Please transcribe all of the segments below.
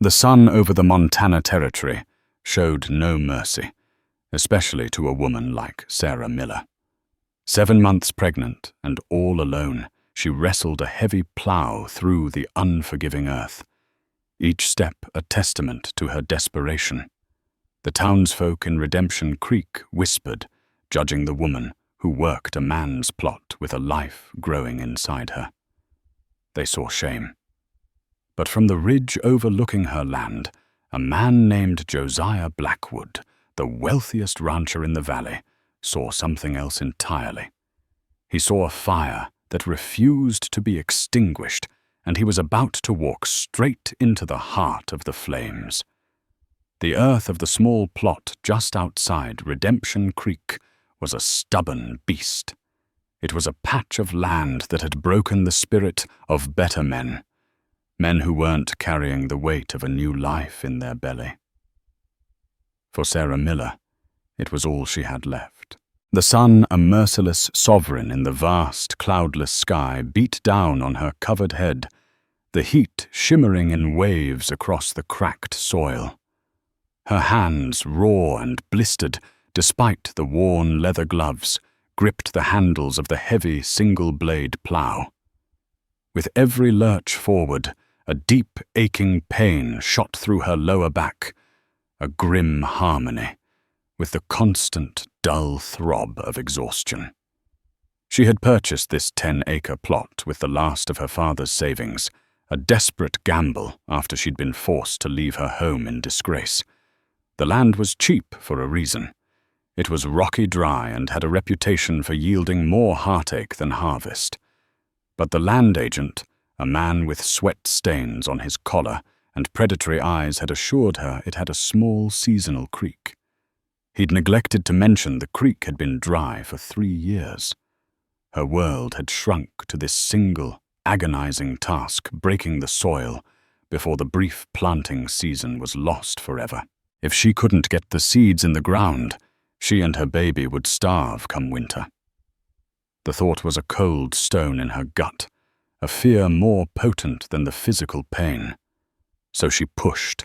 The sun over the Montana Territory showed no mercy, especially to a woman like Sarah Miller. 7 months pregnant and all alone, she wrestled a heavy plow through the unforgiving earth, each step a testament to her desperation. The townsfolk in Redemption Creek whispered, judging the woman who worked a man's plot with a life growing inside her. They saw shame. But from the ridge overlooking her land, a man named Josiah Blackwood, the wealthiest rancher in the valley, saw something else entirely. He saw a fire that refused to be extinguished, and he was about to walk straight into the heart of the flames. The earth of the small plot just outside Redemption Creek was a stubborn beast. It was a patch of land that had broken the spirit of better men, men who weren't carrying the weight of a new life in their belly. For Sarah Miller, it was all she had left. The sun, a merciless sovereign in the vast, cloudless sky, beat down on her covered head, the heat shimmering in waves across the cracked soil. Her hands, raw and blistered, despite the worn leather gloves, gripped the handles of the heavy single-blade plow. With every lurch forward, a deep, aching pain shot through her lower back, a grim harmony with the constant, dull throb of exhaustion. She had purchased this 10-acre plot with the last of her father's savings, a desperate gamble after she'd been forced to leave her home in disgrace. The land was cheap for a reason. It was rocky dry and had a reputation for yielding more heartache than harvest. But the land agent, a man with sweat stains on his collar and predatory eyes, had assured her it had a small seasonal creek. He'd neglected to mention the creek had been dry for 3 years. Her world had shrunk to this single, agonizing task, breaking the soil, before the brief planting season was lost forever. If she couldn't get the seeds in the ground, she and her baby would starve come winter. The thought was a cold stone in her gut, a fear more potent than the physical pain. So she pushed.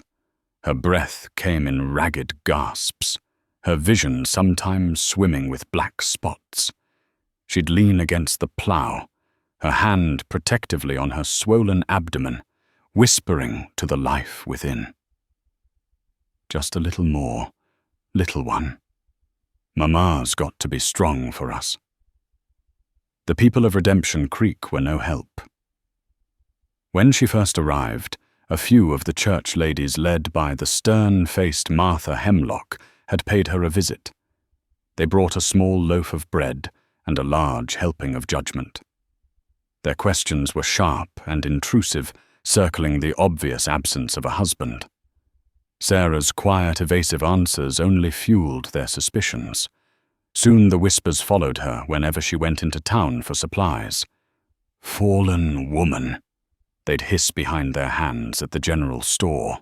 Her breath came in ragged gasps, her vision sometimes swimming with black spots. She'd lean against the plow, her hand protectively on her swollen abdomen, whispering to the life within. Just a little more, little one. Mama's got to be strong for us. The people of Redemption Creek were no help. When she first arrived, a few of the church ladies led by the stern-faced Martha Hemlock had paid her a visit. They brought a small loaf of bread and a large helping of judgment. Their questions were sharp and intrusive, circling the obvious absence of a husband. Sarah's quiet, evasive answers only fueled their suspicions. Soon the whispers followed her whenever she went into town for supplies. "Fallen woman," they'd hiss behind their hands at the general store.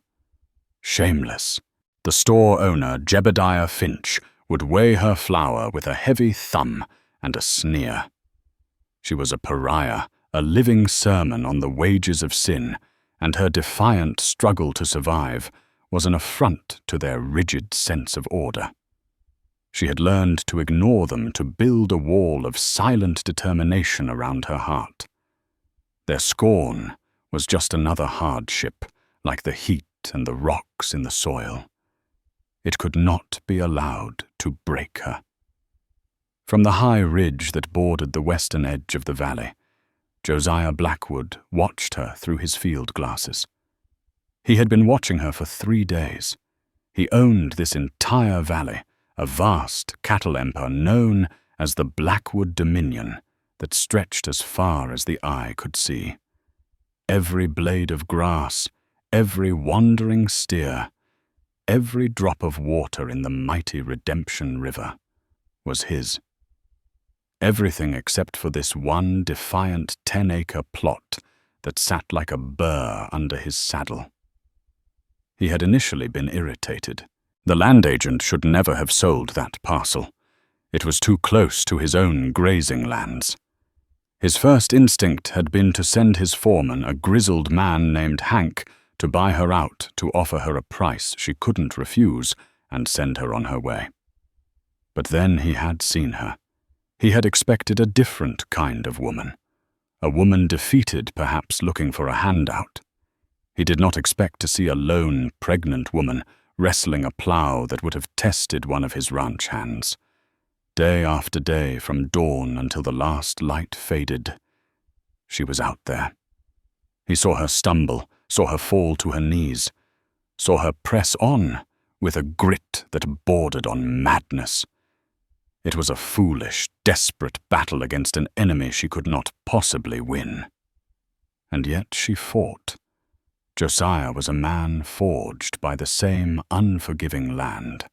Shameless. The store owner, Jebediah Finch, would weigh her flour with a heavy thumb and a sneer. She was a pariah, a living sermon on the wages of sin, and her defiant struggle to survive was an affront to their rigid sense of order. She had learned to ignore them, to build a wall of silent determination around her heart. Their scorn was just another hardship, like the heat and the rocks in the soil. It could not be allowed to break her. From the high ridge that bordered the western edge of the valley, Josiah Blackwood watched her through his field glasses. He had been watching her for 3 days. He owned this entire valley, a vast cattle empire known as the Blackwood Dominion that stretched as far as the eye could see. Every blade of grass, every wandering steer, every drop of water in the mighty Redemption River was his. Everything except for this one defiant 10-acre plot that sat like a burr under his saddle. He had initially been irritated. The land agent should never have sold that parcel. It was too close to his own grazing lands. His first instinct had been to send his foreman, a grizzled man named Hank, to buy her out, to offer her a price she couldn't refuse and send her on her way. But then he had seen her. He had expected a different kind of woman. A woman defeated, perhaps looking for a handout. He did not expect to see a lone, pregnant woman wrestling a plow that would have tested one of his ranch hands. Day after day, from dawn until the last light faded, she was out there. He saw her stumble, saw her fall to her knees, saw her press on with a grit that bordered on madness. It was a foolish, desperate battle against an enemy she could not possibly win. And yet she fought. Josiah was a man forged by the same unforgiving land.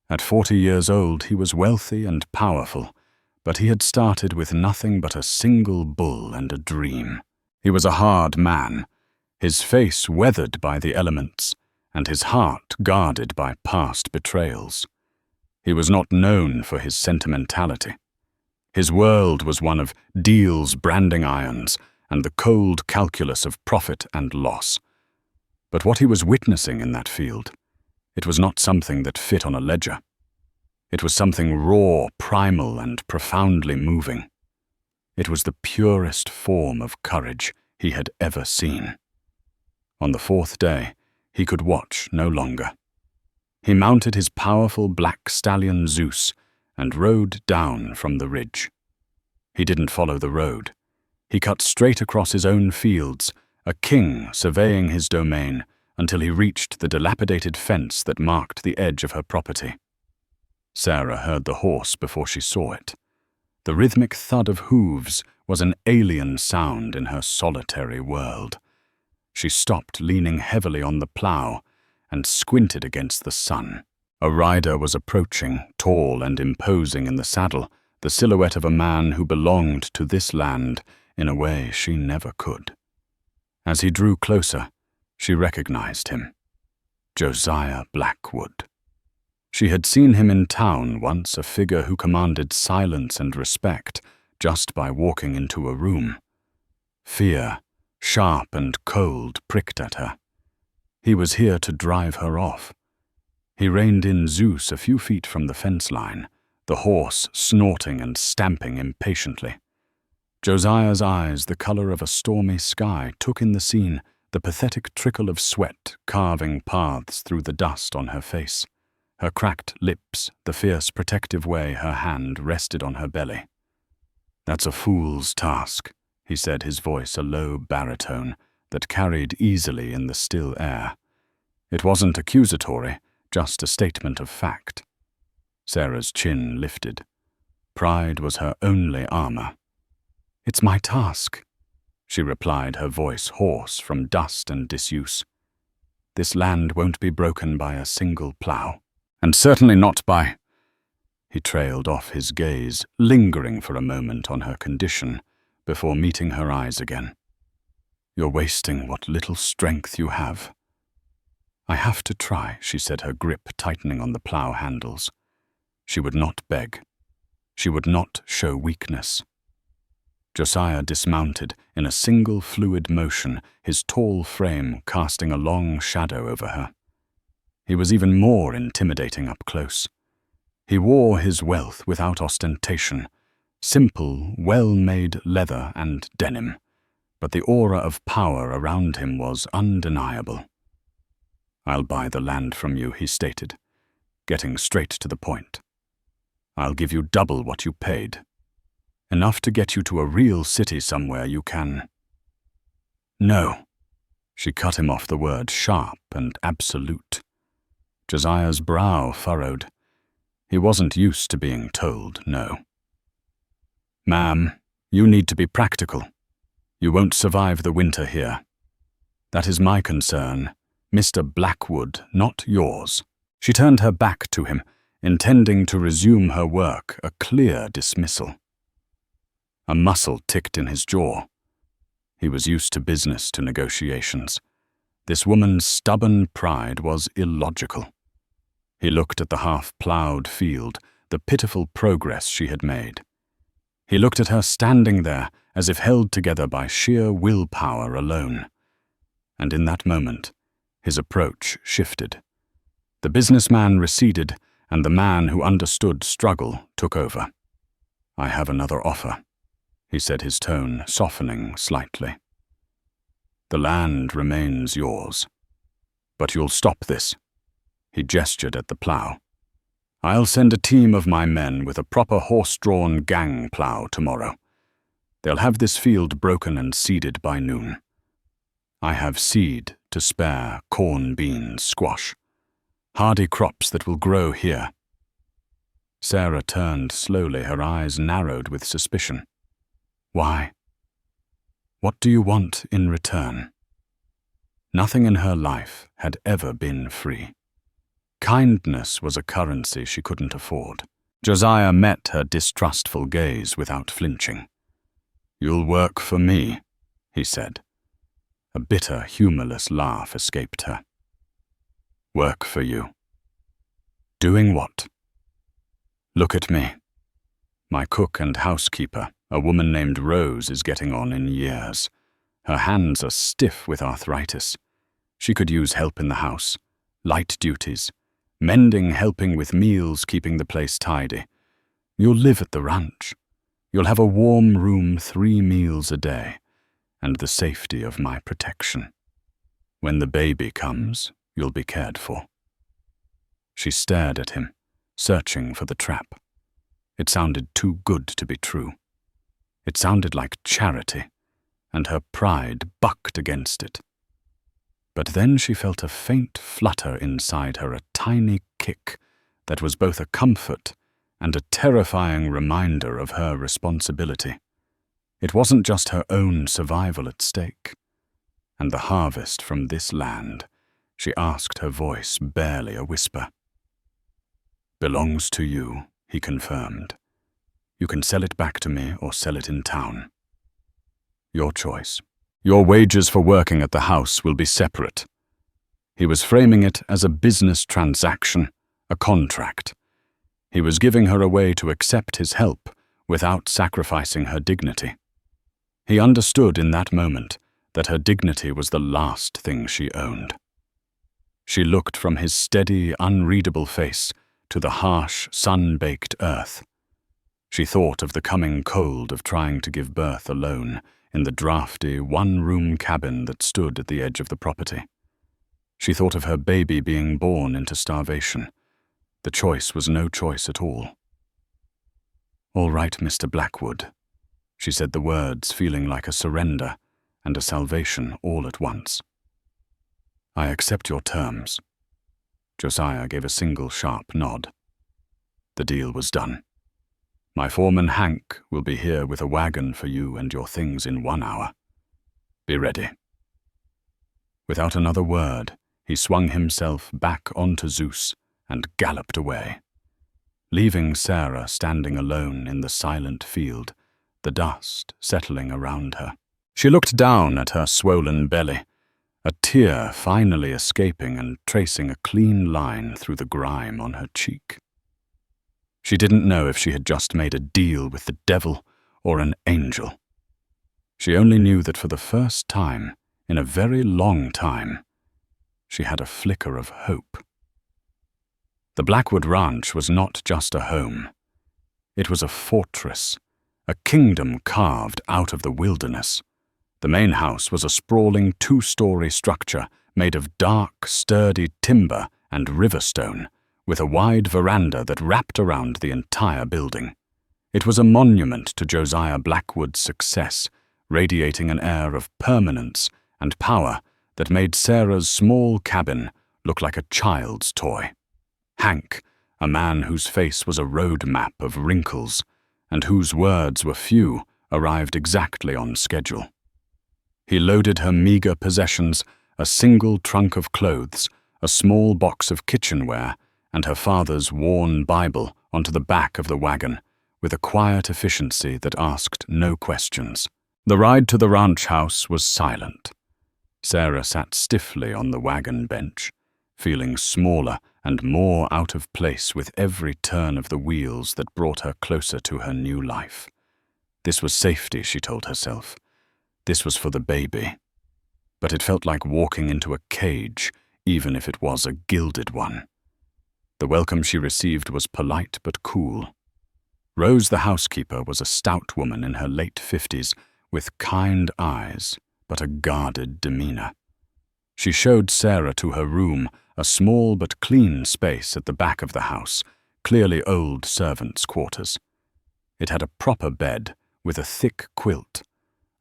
At 40 years old, he was wealthy and powerful, but he had started with nothing but a single bull and a dream. He was a hard man, his face weathered by the elements, and his heart guarded by past betrayals. He was not known for his sentimentality. His world was one of deals, branding irons, and the cold calculus of profit and loss. But what he was witnessing in that field, it was not something that fit on a ledger. It was something raw, primal, and profoundly moving. It was the purest form of courage he had ever seen. On the 4th day, he could watch no longer. He mounted his powerful black stallion Zeus and rode down from the ridge. He didn't follow the road. He cut straight across his own fields, a king surveying his domain, until he reached the dilapidated fence that marked the edge of her property. Sarah heard the horse before she saw it. The rhythmic thud of hooves was an alien sound in her solitary world. She stopped, leaning heavily on the plow, and squinted against the sun. A rider was approaching, tall and imposing in the saddle, the silhouette of a man who belonged to this land in a way she never could. As he drew closer, she recognized him. Josiah Blackwood. She had seen him in town once, a figure who commanded silence and respect just by walking into a room. Fear, sharp and cold, pricked at her. He was here to drive her off. He reined in Zeus a few feet from the fence line, the horse snorting and stamping impatiently. Josiah's eyes, the color of a stormy sky, took in the scene, the pathetic trickle of sweat carving paths through the dust on her face, her cracked lips, the fierce protective way her hand rested on her belly. "That's a fool's task," he said, his voice a low baritone that carried easily in the still air. It wasn't accusatory, just a statement of fact. Sarah's chin lifted. Pride was her only armor. "It's my task," she replied, her voice hoarse from dust and disuse. "This land won't be broken by a single plow, and certainly not by—" He trailed off, his gaze lingering for a moment on her condition before meeting her eyes again. "You're wasting what little strength you have." "I have to try," she said, her grip tightening on the plow handles. She would not beg. She would not show weakness. Josiah dismounted in a single fluid motion, his tall frame casting a long shadow over her. He was even more intimidating up close. He wore his wealth without ostentation, simple, well-made leather and denim, but the aura of power around him was undeniable. "I'll buy the land from you," he stated, getting straight to the point. "I'll give you double what you paid. Enough to get you to a real city somewhere you can—" "No." She cut him off, the word sharp and absolute. Josiah's brow furrowed. He wasn't used to being told no. "Ma'am, you need to be practical. You won't survive the winter here. That is my concern, Mr. Blackwood, not yours." She turned her back to him, intending to resume her work, a clear dismissal. A muscle ticked in his jaw. He was used to business, to negotiations. This woman's stubborn pride was illogical. He looked at the half-plowed field, the pitiful progress she had made. He looked at her standing there as if held together by sheer willpower alone. And in that moment, His approach shifted. The businessman receded, and the man who understood struggle took over. "I have another offer," he said, his tone softening slightly. "The land remains yours. But you'll stop this." He gestured at the plow. "I'll send a team of my men with a proper horse-drawn gang plow tomorrow. They'll have this field broken and seeded by noon. I have seed to spare: corn, beans, squash. Hardy crops that will grow here." Sarah turned slowly, her eyes narrowed with suspicion. "Why? What do you want in return?" Nothing in her life had ever been free. Kindness was a currency she couldn't afford. Josiah met her distrustful gaze without flinching. "You'll work for me," he said. A bitter, humorless laugh escaped her. "Work for you. Doing what?" "Look at me. My cook and housekeeper, a woman named Rose, is getting on in years. Her hands are stiff with arthritis. She could use help in the house, light duties, mending, helping with meals, keeping the place tidy. You'll live at the ranch. You'll have a warm room 3 meals a day, and the safety of my protection. When the baby comes, you'll be cared for." She stared at him, searching for the trap. It sounded too good to be true. It sounded like charity, and her pride bucked against it. But then she felt a faint flutter inside her, a tiny kick that was both a comfort and a terrifying reminder of her responsibility. It wasn't just her own survival at stake. And the harvest from this land, she asked, her voice barely a whisper. "Belongs to you," he confirmed. "You can sell it back to me or sell it in town. Your choice. Your wages for working at the house will be separate." He was framing it as a business transaction, a contract. He was giving her a way to accept his help without sacrificing her dignity. He understood in that moment that her dignity was the last thing she owned. She looked from his steady, unreadable face to the harsh, sun-baked earth. She thought of the coming cold of trying to give birth alone in the drafty, one-room cabin that stood at the edge of the property. She thought of her baby being born into starvation. The choice was no choice at all. "All right, Mr. Blackwood," she said, the words feeling like a surrender and a salvation all at once. "I accept your terms." Josiah gave a single sharp nod. The deal was done. "My foreman Hank will be here with a wagon for you and your things in 1 hour. Be ready." Without another word, he swung himself back onto Zeus and galloped away, leaving Sarah standing alone in the silent field, the dust settling around her. She looked down at her swollen belly, a tear finally escaping and tracing a clean line through the grime on her cheek. She didn't know if she had just made a deal with the devil or an angel. She only knew that for the first time, in a very long time, she had a flicker of hope. The Blackwood Ranch was not just a home. It was a fortress, a kingdom carved out of the wilderness. The main house was a sprawling 2-story structure made of dark, sturdy timber and riverstone, with a wide veranda that wrapped around the entire building. It was a monument to Josiah Blackwood's success, radiating an air of permanence and power that made Sarah's small cabin look like a child's toy. Hank, a man whose face was a road map of wrinkles and whose words were few, arrived exactly on schedule. He loaded her meager possessions, a single trunk of clothes, a small box of kitchenware, and her father's worn Bible onto the back of the wagon, with a quiet efficiency that asked no questions. The ride to the ranch house was silent. Sarah sat stiffly on the wagon bench, feeling smaller and more out of place with every turn of the wheels that brought her closer to her new life. This was safety, she told herself. This was for the baby. But it felt like walking into a cage, even if it was a gilded one. The welcome she received was polite but cool. Rose the housekeeper was a stout woman in her late 50s, with kind eyes but a guarded demeanor. She showed Sarah to her room, a small but clean space at the back of the house, clearly old servants' quarters. It had a proper bed with a thick quilt,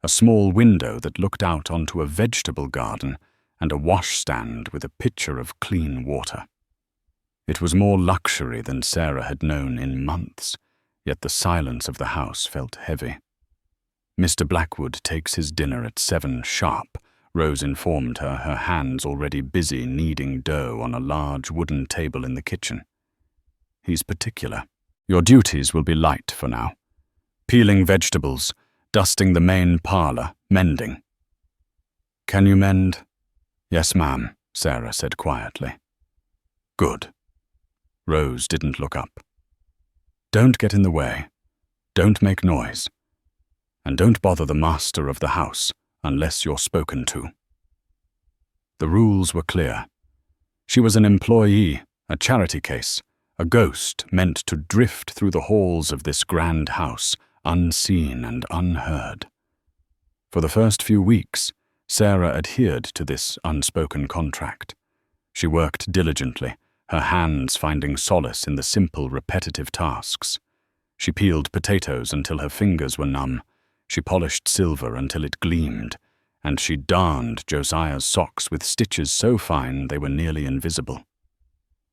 a small window that looked out onto a vegetable garden, and a washstand with a pitcher of clean water. It was more luxury than Sarah had known in months, yet the silence of the house felt heavy. "Mr. Blackwood takes his dinner at 7 sharp," Rose informed her, her hands already busy kneading dough on a large wooden table in the kitchen. "He's particular. Your duties will be light for now. Peeling vegetables, dusting the main parlor, mending." "Can you mend?" "Yes, ma'am," Sarah said quietly. "Good." Rose didn't look up. "Don't get in the way. Don't make noise. And don't bother the master of the house unless you're spoken to." The rules were clear. She was an employee, a charity case, a ghost meant to drift through the halls of this grand house, unseen and unheard. For the first few weeks, Sarah adhered to this unspoken contract. She worked diligently, her hands finding solace in the simple, repetitive tasks. She peeled potatoes until her fingers were numb. She polished silver until it gleamed, and she darned Josiah's socks with stitches so fine they were nearly invisible.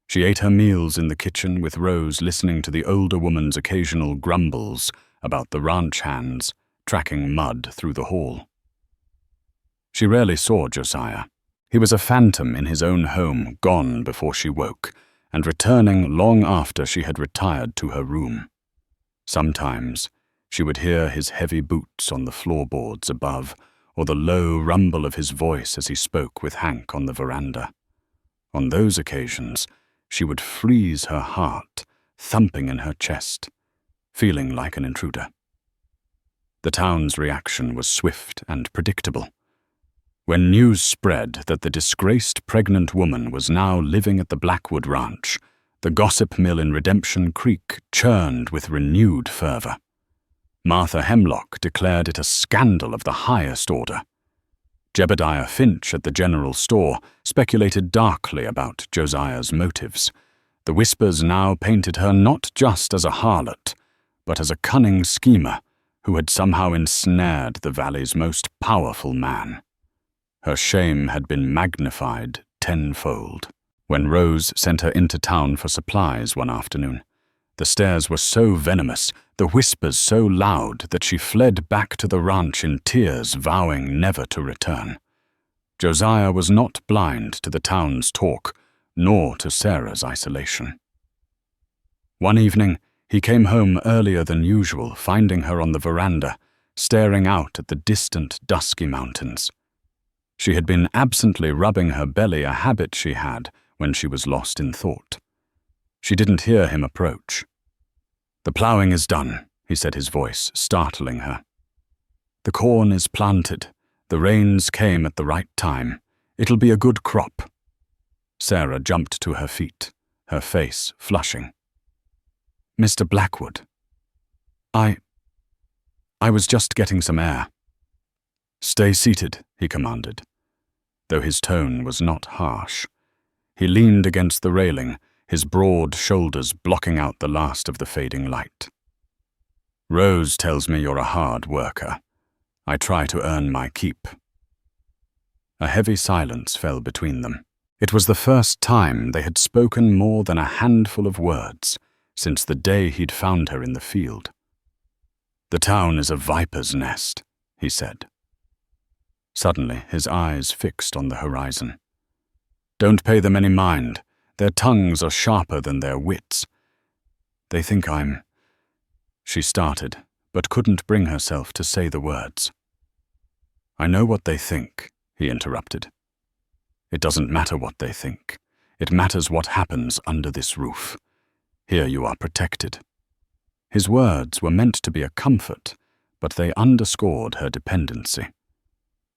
She ate her meals in the kitchen with Rose listening to the older woman's occasional grumbles about the ranch hands tracking mud through the hall. She rarely saw Josiah. He was a phantom in his own home, gone before she woke, and returning long after she had retired to her room. Sometimes she would hear his heavy boots on the floorboards above, or the low rumble of his voice as he spoke with Hank on the veranda. On those occasions, she would freeze her heart, thumping in her chest, feeling like an intruder. The town's reaction was swift and predictable. When news spread that the disgraced pregnant woman was now living at the Blackwood Ranch, the gossip mill in Redemption Creek churned with renewed fervor. Martha Hemlock declared it a scandal of the highest order. Jebediah Finch at the general store speculated darkly about Josiah's motives. The whispers now painted her not just as a harlot, but as a cunning schemer who had somehow ensnared the valley's most powerful man. Her shame had been magnified tenfold. When Rose sent her into town for supplies one afternoon, the stares were so venomous, the whispers so loud that she fled back to the ranch in tears, vowing never to return. Josiah was not blind to the town's talk, nor to Sarah's isolation. One evening, he came home earlier than usual, finding her on the veranda, staring out at the distant, dusky mountains. She had been absently rubbing her belly, a habit she had when she was lost in thought. She didn't hear him approach. "The plowing is done," he said, his voice startling her. "The corn is planted. The rains came at the right time. It'll be a good crop." Sarah jumped to her feet, her face flushing. "Mr. Blackwood, I was just getting some air." "Stay seated," he commanded, though his tone was not harsh. He leaned against the railing, his broad shoulders blocking out the last of the fading light. "Rose tells me you're a hard worker. I try to earn my keep." A heavy silence fell between them. It was the first time they had spoken more than a handful of words since the day he'd found her in the field. "The town is a viper's nest," he said. Suddenly, his eyes fixed on the horizon. "Don't pay them any mind. Their tongues are sharper than their wits. They think I'm—" She started, but couldn't bring herself to say the words. "I know what they think," he interrupted. "It doesn't matter what they think. It matters what happens under this roof. Here you are protected." His words were meant to be a comfort, but they underscored her dependency.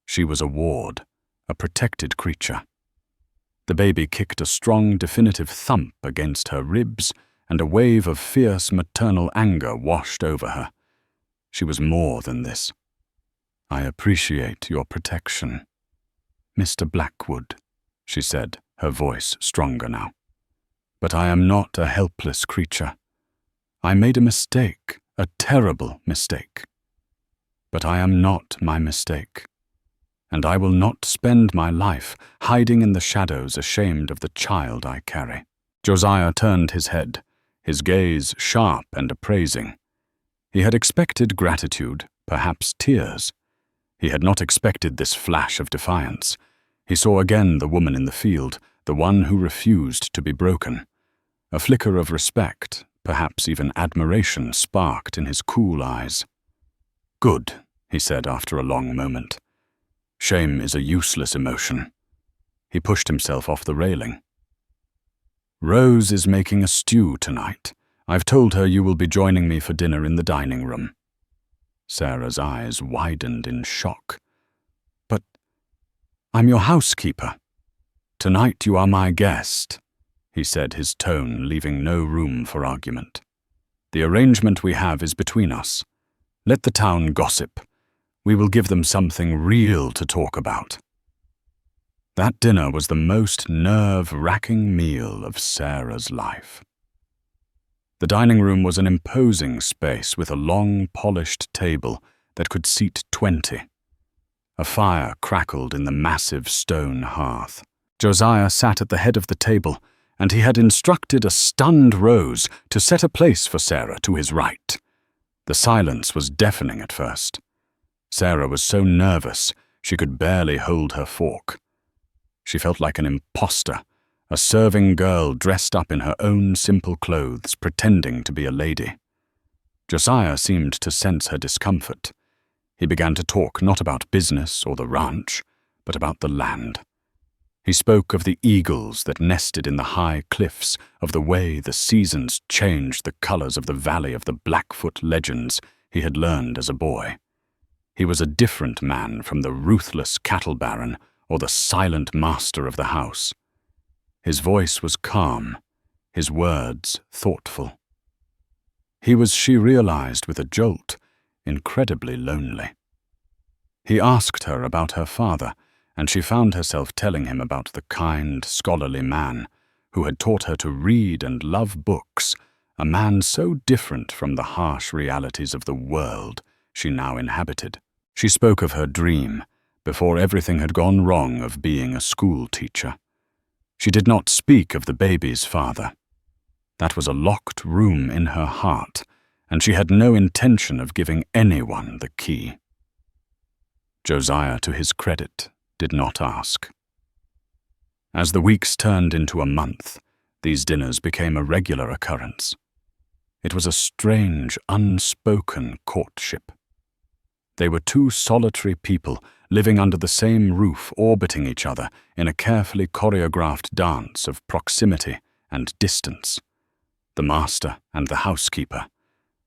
She was a ward, a protected creature. The baby kicked a strong, definitive thump against her ribs, and a wave of fierce maternal anger washed over her. She was more than this. "I appreciate your protection, Mr. Blackwood," she said, her voice stronger now. "But I am not a helpless creature. I made a mistake, a terrible mistake. But I am not my mistake, and I will not spend my life hiding in the shadows, ashamed of the child I carry." Josiah turned his head, his gaze sharp and appraising. He had expected gratitude, perhaps tears. He had not expected this flash of defiance. He saw again the woman in the field, the one who refused to be broken. A flicker of respect, perhaps even admiration, sparked in his cool eyes. "Good," he said after a long moment. "Shame is a useless emotion." He pushed himself off the railing. "Rose is making a stew tonight. I've told her you will be joining me for dinner in the dining room." Sarah's eyes widened in shock. "But I'm your housekeeper. Tonight you are my guest," he said, his tone leaving no room for argument. "The arrangement we have is between us. Let the town gossip. We will give them something real to talk about." That dinner was the most nerve-wracking meal of Sarah's life. The dining room was an imposing space with a long, polished table that could seat 20. A fire crackled in the massive stone hearth. Josiah sat at the head of the table, and he had instructed a stunned Rose to set a place for Sarah to his right. The silence was deafening at first. Sarah was so nervous she could barely hold her fork. She felt like an imposter, a serving girl dressed up in her own simple clothes, pretending to be a lady. Josiah seemed to sense her discomfort. He began to talk not about business or the ranch, but about the land. He spoke of the eagles that nested in the high cliffs, of the way the seasons changed the colors of the valley, of the Blackfoot legends he had learned as a boy. He was a different man from the ruthless cattle baron or the silent master of the house. His voice was calm, his words thoughtful. He was, she realized with a jolt, incredibly lonely. He asked her about her father, and she found herself telling him about the kind, scholarly man who had taught her to read and love books, a man so different from the harsh realities of the world she now inhabited. She spoke of her dream, before everything had gone wrong, of being a school teacher. She did not speak of the baby's father. That was a locked room in her heart, and she had no intention of giving anyone the key. Josiah, to his credit, did not ask. As the weeks turned into a month, these dinners became a regular occurrence. It was a strange, unspoken courtship. They were two solitary people living under the same roof, orbiting each other in a carefully choreographed dance of proximity and distance. The master and the housekeeper,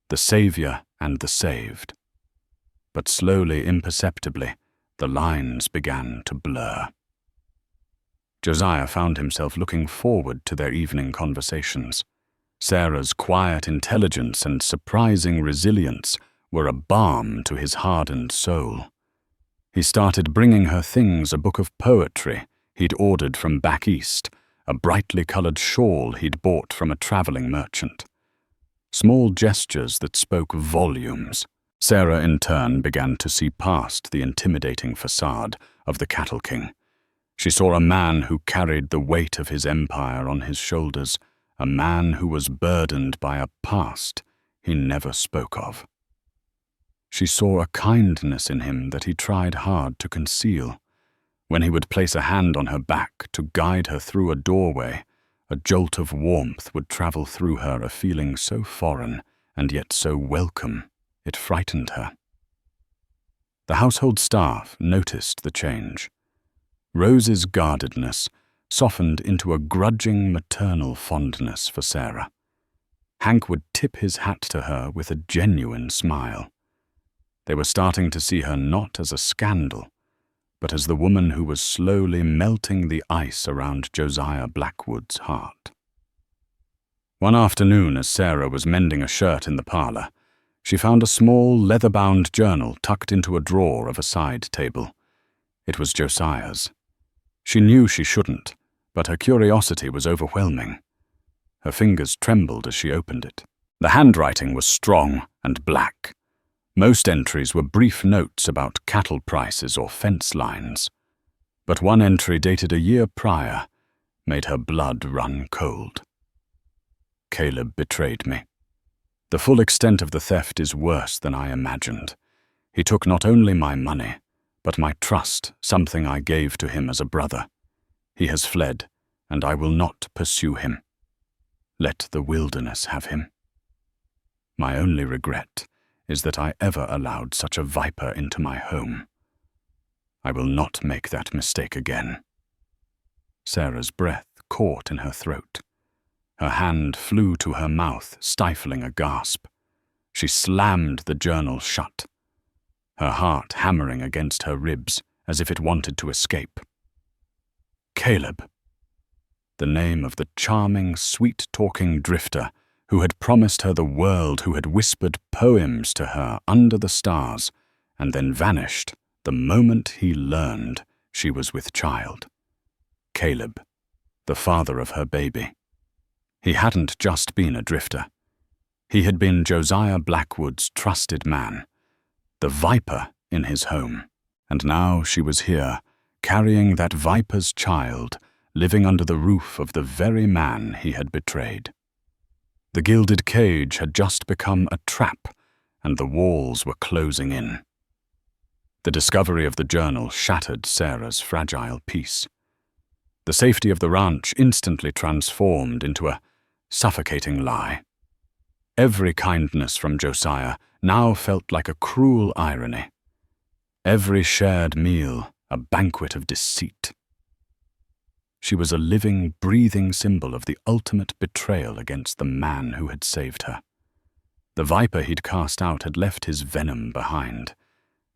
the savior and the saved. But slowly, imperceptibly, the lines began to blur. Josiah found himself looking forward to their evening conversations. Sarah's quiet intelligence and surprising resilience were a balm to his hardened soul. He started bringing her things, a book of poetry he'd ordered from back east, a brightly colored shawl he'd bought from a traveling merchant. Small gestures that spoke volumes. Sarah, in turn, began to see past the intimidating facade of the cattle king. She saw a man who carried the weight of his empire on his shoulders, a man who was burdened by a past he never spoke of. She saw a kindness in him that he tried hard to conceal. When he would place a hand on her back to guide her through a doorway, a jolt of warmth would travel through her, a feeling so foreign and yet so welcome it frightened her. The household staff noticed the change. Rose's guardedness softened into a grudging maternal fondness for Sarah. Hank would tip his hat to her with a genuine smile. They were starting to see her not as a scandal, but as the woman who was slowly melting the ice around Josiah Blackwood's heart. One afternoon, as Sarah was mending a shirt in the parlor, she found a small, leather-bound journal tucked into a drawer of a side table. It was Josiah's. She knew she shouldn't, but her curiosity was overwhelming. Her fingers trembled as she opened it. The handwriting was strong and black. Most entries were brief notes about cattle prices or fence lines. But one entry dated a year prior made her blood run cold. Caleb betrayed me. The full extent of the theft is worse than I imagined. He took not only my money, but my trust, something I gave to him as a brother. He has fled, and I will not pursue him. Let the wilderness have him. My only regret is that I ever allowed such a viper into my home. I will not make that mistake again. Sarah's breath caught in her throat. Her hand flew to her mouth, stifling a gasp. She slammed the journal shut, her heart hammering against her ribs as if it wanted to escape. Caleb. The name of the charming, sweet-talking drifter who had promised her the world, who had whispered poems to her under the stars, and then vanished the moment he learned she was with child. Caleb, the father of her baby. He hadn't just been a drifter. He had been Josiah Blackwood's trusted man, the viper in his home. And now she was here, carrying that viper's child, living under the roof of the very man he had betrayed. The gilded cage had just become a trap, and the walls were closing in. The discovery of the journal shattered Sarah's fragile peace. The safety of the ranch instantly transformed into a suffocating lie. Every kindness from Josiah now felt like a cruel irony. Every shared meal a banquet of deceit. She was a living, breathing symbol of the ultimate betrayal against the man who had saved her. The viper he'd cast out had left his venom behind,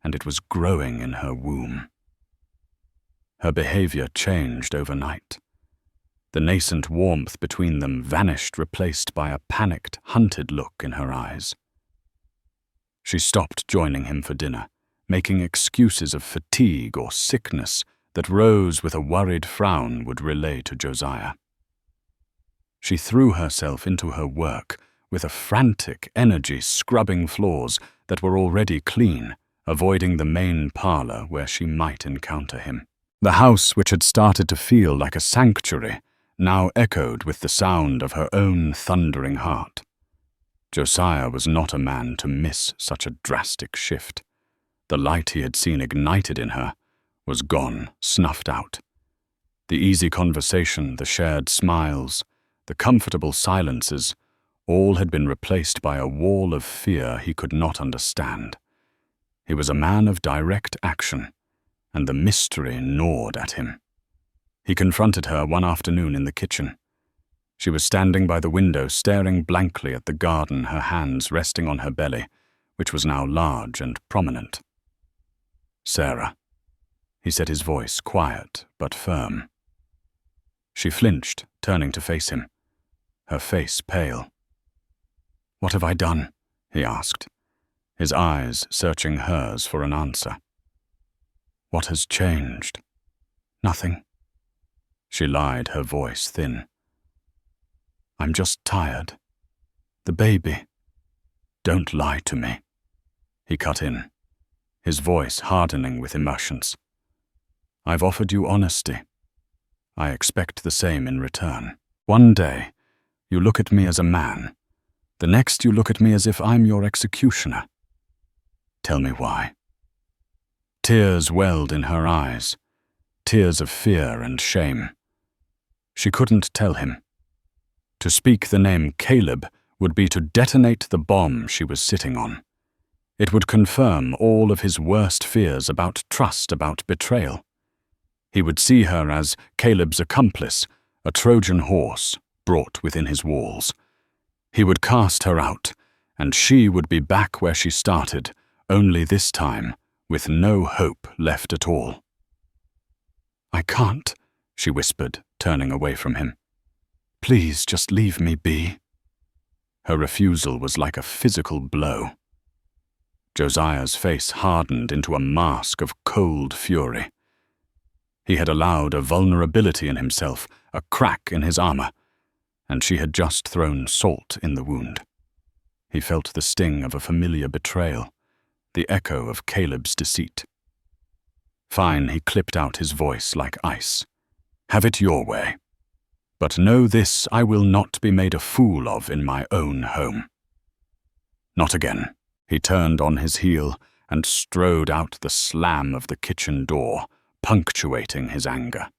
and it was growing in her womb. Her behavior changed overnight. The nascent warmth between them vanished, replaced by a panicked, hunted look in her eyes. She stopped joining him for dinner, making excuses of fatigue or sickness that Rose, with a worried frown, would relay to Josiah. She threw herself into her work with a frantic energy, scrubbing floors that were already clean, avoiding the main parlor where she might encounter him. The house, which had started to feel like a sanctuary, now echoed with the sound of her own thundering heart. Josiah was not a man to miss such a drastic shift. The light he had seen ignited in her was gone, snuffed out. The easy conversation, the shared smiles, the comfortable silences, all had been replaced by a wall of fear he could not understand. He was a man of direct action, and the mystery gnawed at him. He confronted her one afternoon in the kitchen. She was standing by the window, staring blankly at the garden, her hands resting on her belly, which was now large and prominent. "Sarah," he said, his voice quiet but firm. She flinched, turning to face him, her face pale. "What have I done?" he asked, his eyes searching hers for an answer. "What has changed?" "Nothing." She lied, her voice thin. "I'm just tired. The baby." "Don't lie to me," he cut in, his voice hardening with emotions. "I've offered you honesty. I expect the same in return. One day, you look at me as a man. The next, you look at me as if I'm your executioner. Tell me why." Tears welled in her eyes, tears of fear and shame. She couldn't tell him. To speak the name Caleb would be to detonate the bomb she was sitting on. It would confirm all of his worst fears about trust, about betrayal. He would see her as Caleb's accomplice, a Trojan horse brought within his walls. He would cast her out, and she would be back where she started, only this time with no hope left at all. "I can't," she whispered, turning away from him. "Please just leave me be." Her refusal was like a physical blow. Josiah's face hardened into a mask of cold fury. He had allowed a vulnerability in himself, a crack in his armor, and she had just thrown salt in the wound. He felt the sting of a familiar betrayal, the echo of Caleb's deceit. Fine, he clipped out his voice like ice. "Have it your way. But know this, I will not be made a fool of in my own home." Not again. He turned on his heel and strode out the slam of the kitchen door, punctuating his anger.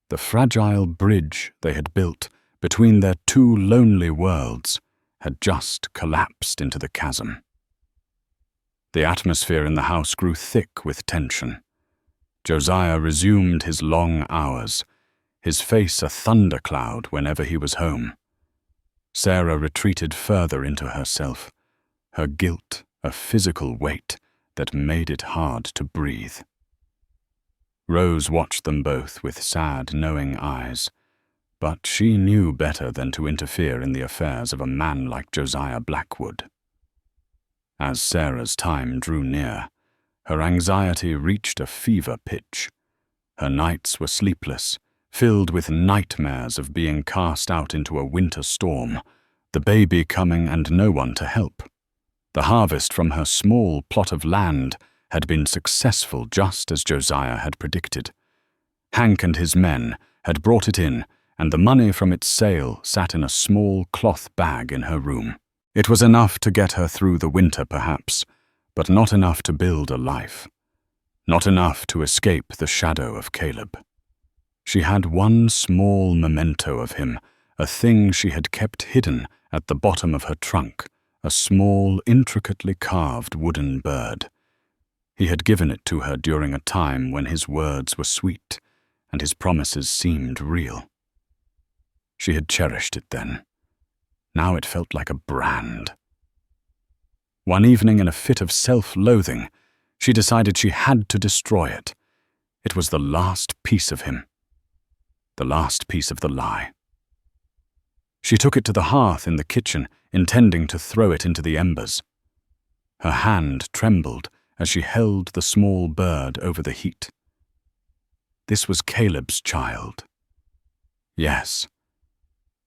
The fragile bridge they had built between their two lonely worlds had just collapsed into the chasm. The atmosphere in the house grew thick with tension. Josiah resumed his long hours, his face a thundercloud whenever he was home. Sarah retreated further into herself, her guilt a physical weight that made it hard to breathe. Rose watched them both with sad, knowing eyes, but she knew better than to interfere in the affairs of a man like Josiah Blackwood. As Sarah's time drew near, her anxiety reached a fever pitch. Her nights were sleepless, filled with nightmares of being cast out into a winter storm, the baby coming and no one to help. The harvest from her small plot of land had been successful just as Josiah had predicted. Hank and his men had brought it in, and the money from its sale sat in a small cloth bag in her room. It was enough to get her through the winter, perhaps, but not enough to build a life. Not enough to escape the shadow of Caleb. She had one small memento of him, a thing she had kept hidden at the bottom of her trunk, a small, intricately carved wooden bird. He had given it to her during a time when his words were sweet and his promises seemed real. She had cherished it then. Now it felt like a brand. One evening, in a fit of self-loathing, she decided she had to destroy it. It was the last piece of him. The last piece of the lie. She took it to the hearth in the kitchen, intending to throw it into the embers. Her hand trembled as she held the small bird over the heat. This was Caleb's child. Yes.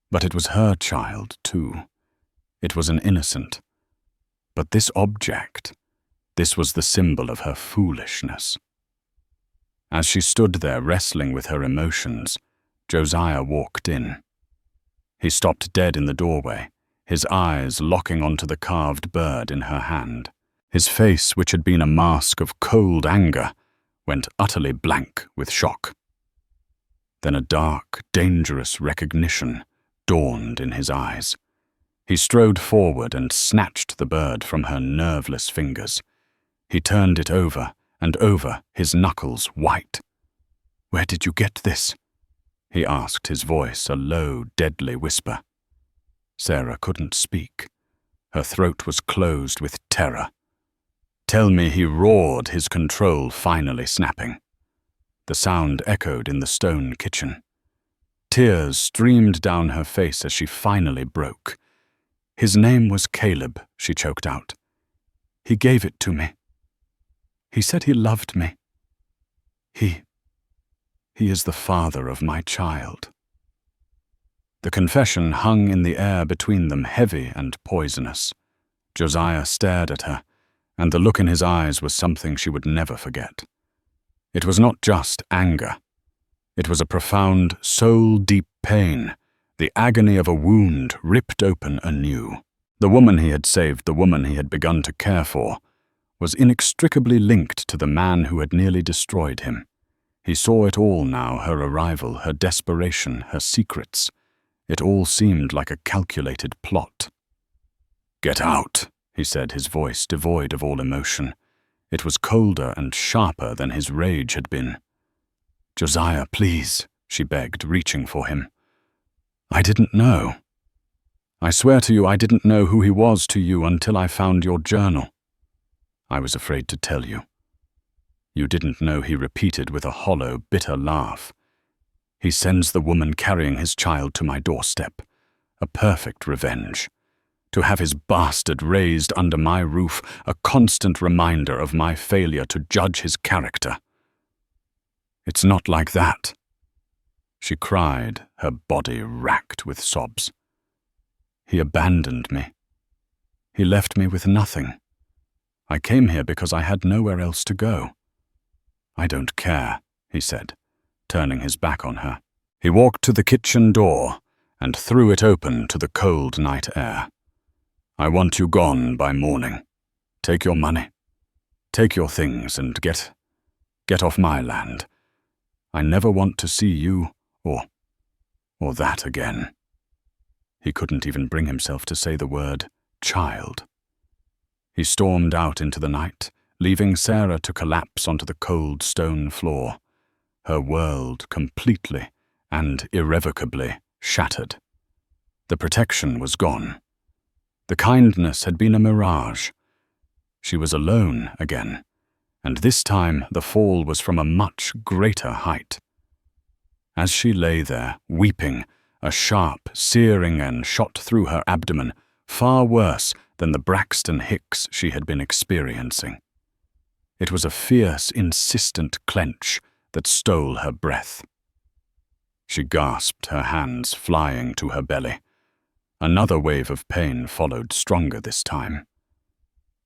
But it was her child, too. It was an innocent. But this object, this was the symbol of her foolishness. As she stood there wrestling with her emotions, Josiah walked in. He stopped dead in the doorway, his eyes locking onto the carved bird in her hand. His face, which had been a mask of cold anger, went utterly blank with shock. Then a dark, dangerous recognition dawned in his eyes. He strode forward and snatched the bird from her nerveless fingers. He turned it over and over, his knuckles white. "Where did you get this?" he asked, his voice a low, deadly whisper. Sarah couldn't speak. Her throat was closed with terror. "Tell me," he roared, his control finally snapping. The sound echoed in the stone kitchen. Tears streamed down her face as she finally broke. "His name was Caleb," she choked out. "He gave it to me. He said he loved me. He is the father of my child." The confession hung in the air between them, heavy and poisonous. Josiah stared at her, and the look in his eyes was something she would never forget. It was not just anger. It was a profound, soul-deep pain, the agony of a wound ripped open anew. The woman he had saved, the woman he had begun to care for, was inextricably linked to the man who had nearly destroyed him. He saw it all now, her arrival, her desperation, her secrets. It all seemed like a calculated plot. "Get out," he said, his voice devoid of all emotion. It was colder and sharper than his rage had been. "Josiah, please," she begged, reaching for him. "I didn't know. I swear to you I didn't know who he was to you until I found your journal. I was afraid to tell you." You didn't know, he repeated with a hollow, bitter laugh. He sends the woman carrying his child to my doorstep. A perfect revenge. To have his bastard raised under my roof, a constant reminder of my failure to judge his character. It's not like that, she cried, her body racked with sobs. He abandoned me. He left me with nothing. I came here because I had nowhere else to go. I don't care, he said, turning his back on her. He walked to the kitchen door and threw it open to the cold night air. I want you gone by morning. Take your money. Take your things and get off my land. I never want to see you or that again. He couldn't even bring himself to say the word child. He stormed out into the night, leaving Sarah to collapse onto the cold stone floor, her world completely and irrevocably shattered. The protection was gone. The kindness had been a mirage. She was alone again, and this time the fall was from a much greater height. As she lay there, weeping, a sharp, searing end shot through her abdomen, far worse than the Braxton Hicks she had been experiencing. It was a fierce, insistent clench that stole her breath. She gasped, her hands flying to her belly. Another wave of pain followed, stronger this time.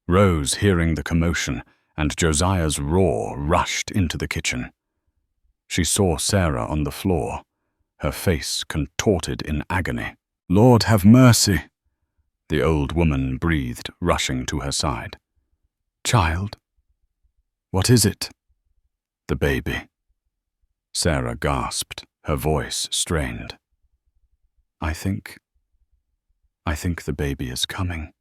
Rose, hearing the commotion and Josiah's roar, rushed into the kitchen. She saw Sarah on the floor, her face contorted in agony. "Lord, have mercy," the old woman breathed, rushing to her side. "Child? What is it?" "The baby." Sarah gasped, her voice strained. I think the baby is coming."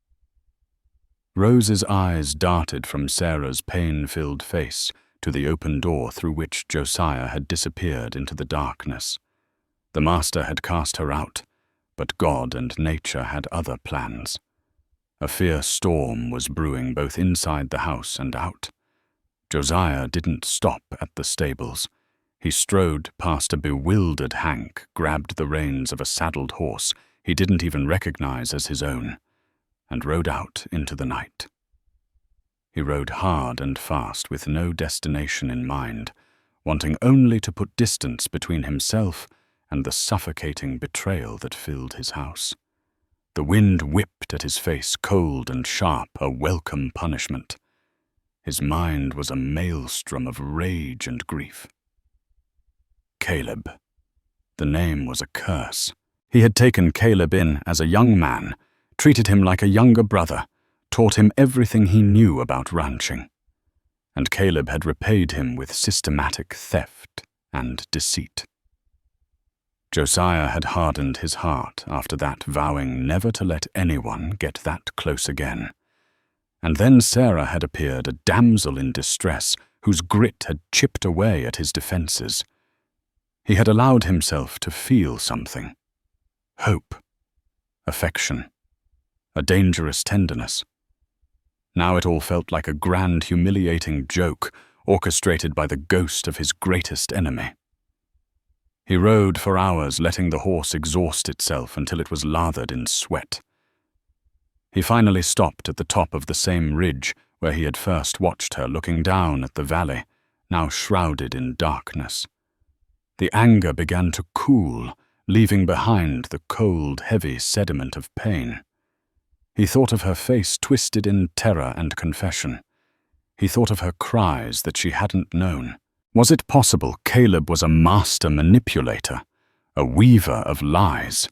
Rose's eyes darted from Sarah's pain-filled face to the open door through which Josiah had disappeared into the darkness. The master had cast her out, but God and nature had other plans. A fierce storm was brewing both inside the house and out. Josiah didn't stop at the stables. He strode past a bewildered Hank, grabbed the reins of a saddled horse he didn't even recognize as his own, and rode out into the night. He rode hard and fast with no destination in mind, wanting only to put distance between himself and the suffocating betrayal that filled his house. The wind whipped at his face, cold and sharp, a welcome punishment. His mind was a maelstrom of rage and grief. Caleb. The name was a curse. He had taken Caleb in as a young man, treated him like a younger brother, taught him everything he knew about ranching. And Caleb had repaid him with systematic theft and deceit. Josiah had hardened his heart after that, vowing never to let anyone get that close again. And then Sarah had appeared, a damsel in distress whose grit had chipped away at his defenses. He had allowed himself to feel something. Hope. Affection. A dangerous tenderness. Now it all felt like a grand, humiliating joke orchestrated by the ghost of his greatest enemy. He rode for hours, letting the horse exhaust itself until it was lathered in sweat. He finally stopped at the top of the same ridge where he had first watched her, looking down at the valley, now shrouded in darkness. The anger began to cool, leaving behind the cold, heavy sediment of pain. He thought of her face twisted in terror and confession. He thought of her cries that she hadn't known. Was it possible Caleb was a master manipulator, a weaver of lies?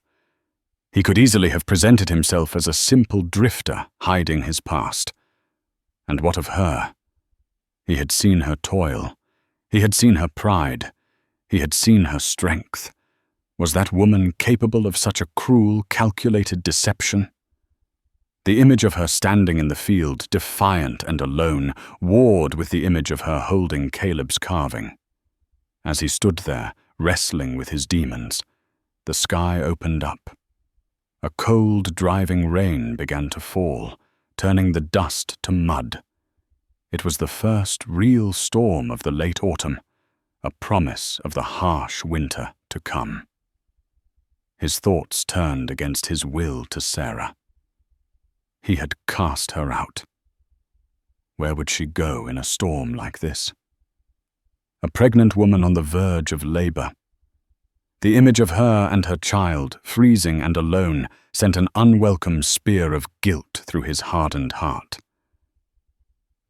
He could easily have presented himself as a simple drifter hiding his past. And what of her? He had seen her toil. He had seen her pride. He had seen her strength. Was that woman capable of such a cruel, calculated deception? The image of her standing in the field, defiant and alone, warred with the image of her holding Caleb's carving. As he stood there, wrestling with his demons, the sky opened up. A cold, driving rain began to fall, turning the dust to mud. It was the first real storm of the late autumn, a promise of the harsh winter to come. His thoughts turned against his will to Sarah. He had cast her out. Where would she go in a storm like this? A pregnant woman on the verge of labor. The image of her and her child, freezing and alone, sent an unwelcome spear of guilt through his hardened heart.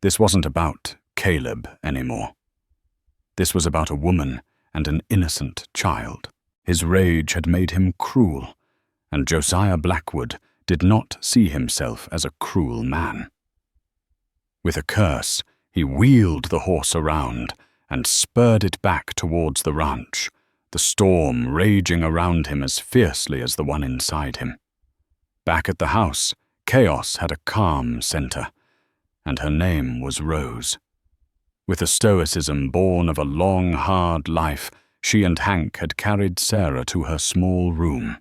This wasn't about Caleb anymore. This was about a woman and an innocent child. His rage had made him cruel, and Josiah Blackwood did not see himself as a cruel man. With a curse, he wheeled the horse around and spurred it back towards the ranch, the storm raging around him as fiercely as the one inside him. Back at the house, chaos had a calm center, and her name was Rose. With a stoicism born of a long, hard life, she and Hank had carried Sarah to her small room.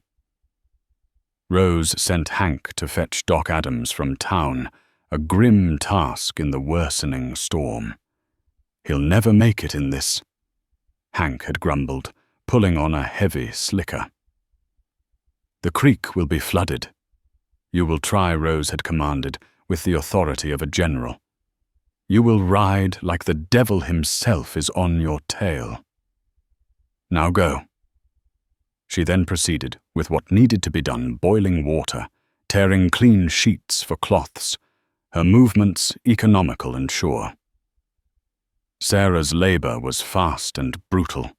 Rose sent Hank to fetch Doc Adams from town, a grim task in the worsening storm. "He'll never make it in this," Hank had grumbled, pulling on a heavy slicker. "The creek will be flooded. You will try," Rose had commanded, with the authority of a general. "You will ride like the devil himself is on your tail. Now go." She then proceeded with what needed to be done, boiling water, tearing clean sheets for cloths, her movements economical and sure. Sarah's labor was fast and brutal.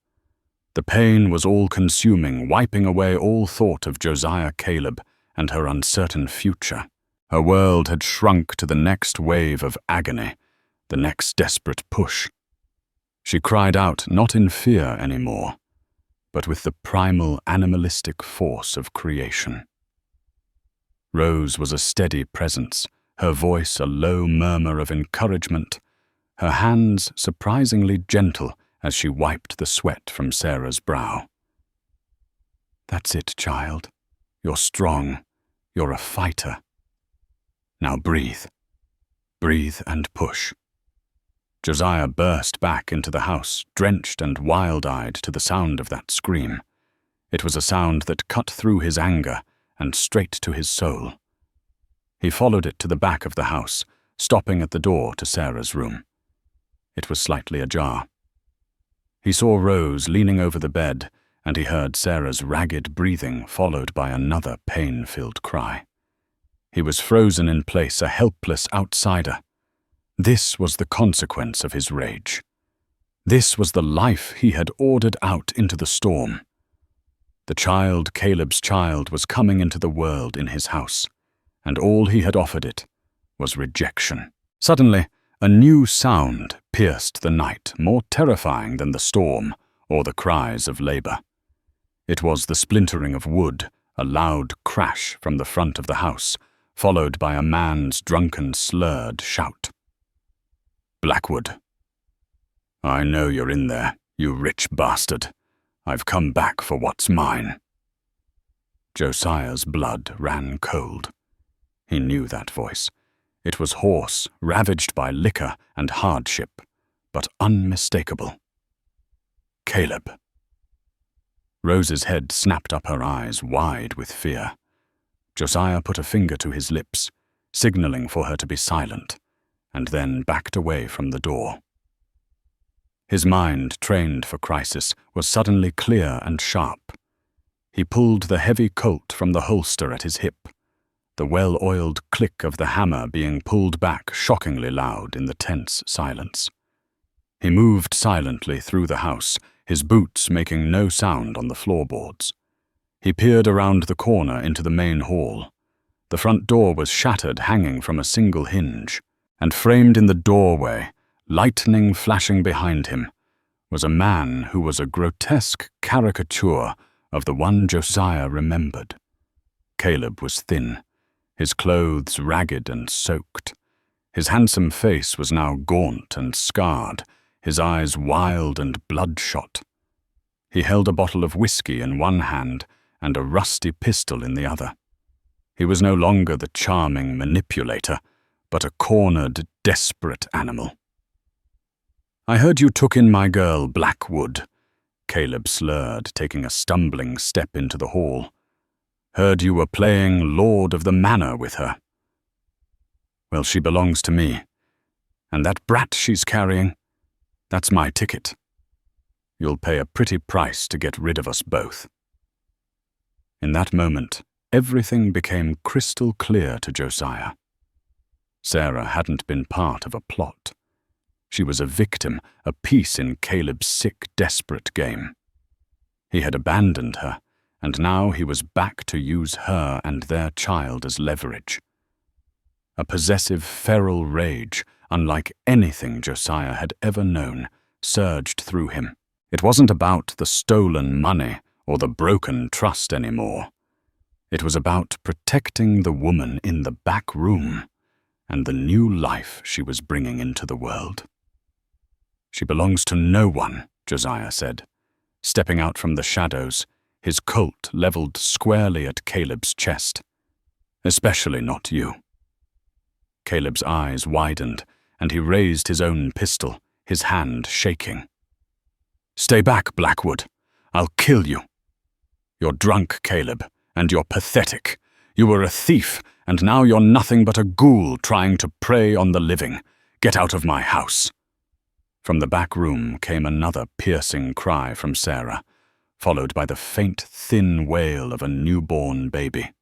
The pain was all-consuming, wiping away all thought of Josiah Caleb and her uncertain future. Her world had shrunk to the next wave of agony, the next desperate push. She cried out not in fear anymore, but with the primal animalistic force of creation. Rose was a steady presence, her voice a low murmur of encouragement, her hands surprisingly gentle as she wiped the sweat from Sarah's brow. "That's it, child. You're strong. You're a fighter. Now breathe. Breathe and push." Josiah burst back into the house, drenched and wild-eyed to the sound of that scream. It was a sound that cut through his anger and straight to his soul. He followed it to the back of the house, stopping at the door to Sarah's room. It was slightly ajar. He saw Rose leaning over the bed, and he heard Sarah's ragged breathing followed by another pain-filled cry. He was frozen in place, a helpless outsider. This was the consequence of his rage. This was the life he had ordered out into the storm. The child, Caleb's child, was coming into the world in his house, and all he had offered it was rejection. Suddenly, a new sound pierced the night, more terrifying than the storm or the cries of labor. It was the splintering of wood, a loud crash from the front of the house, followed by a man's drunken, slurred shout. "Blackwood. I know you're in there, you rich bastard. I've come back for what's mine." Josiah's blood ran cold. He knew that voice. It was hoarse, ravaged by liquor and hardship, but unmistakable. Caleb. Rose's head snapped up, her eyes wide with fear. Josiah put a finger to his lips, signaling for her to be silent, and then backed away from the door. His mind, trained for crisis, was suddenly clear and sharp. He pulled the heavy Colt from the holster at his hip, the well-oiled click of the hammer being pulled back shockingly loud in the tense silence. He moved silently through the house, his boots making no sound on the floorboards. He peered around the corner into the main hall. The front door was shattered, hanging from a single hinge, and framed in the doorway, lightning flashing behind him, was a man who was a grotesque caricature of the one Josiah remembered. Caleb was thin, his clothes ragged and soaked. His handsome face was now gaunt and scarred, his eyes wild and bloodshot. He held a bottle of whiskey in one hand and a rusty pistol in the other. He was no longer the charming manipulator, but a cornered, desperate animal. "I heard you took in my girl, Blackwood," Caleb slurred, taking a stumbling step into the hall. "Heard you were playing Lord of the Manor with her." "Well, she belongs to me. And that brat she's carrying, that's my ticket. You'll pay a pretty price to get rid of us both." In that moment, everything became crystal clear to Josiah. Sarah hadn't been part of a plot. She was a victim, a piece in Caleb's sick, desperate game. He had abandoned her, and now he was back to use her and their child as leverage. A possessive, feral rage, unlike anything Josiah had ever known, surged through him. It wasn't about the stolen money or the broken trust anymore. It was about protecting the woman in the back room and the new life she was bringing into the world. "She belongs to no one," Josiah said, stepping out from the shadows, his Colt leveled squarely at Caleb's chest. "Especially not you." Caleb's eyes widened, and he raised his own pistol, his hand shaking. "Stay back, Blackwood. I'll kill you. You're drunk, Caleb, and you're pathetic. You were a thief, and now you're nothing but a ghoul trying to prey on the living. Get out of my house." From the back room came another piercing cry from Sarah, followed by the faint, thin wail of a newborn baby.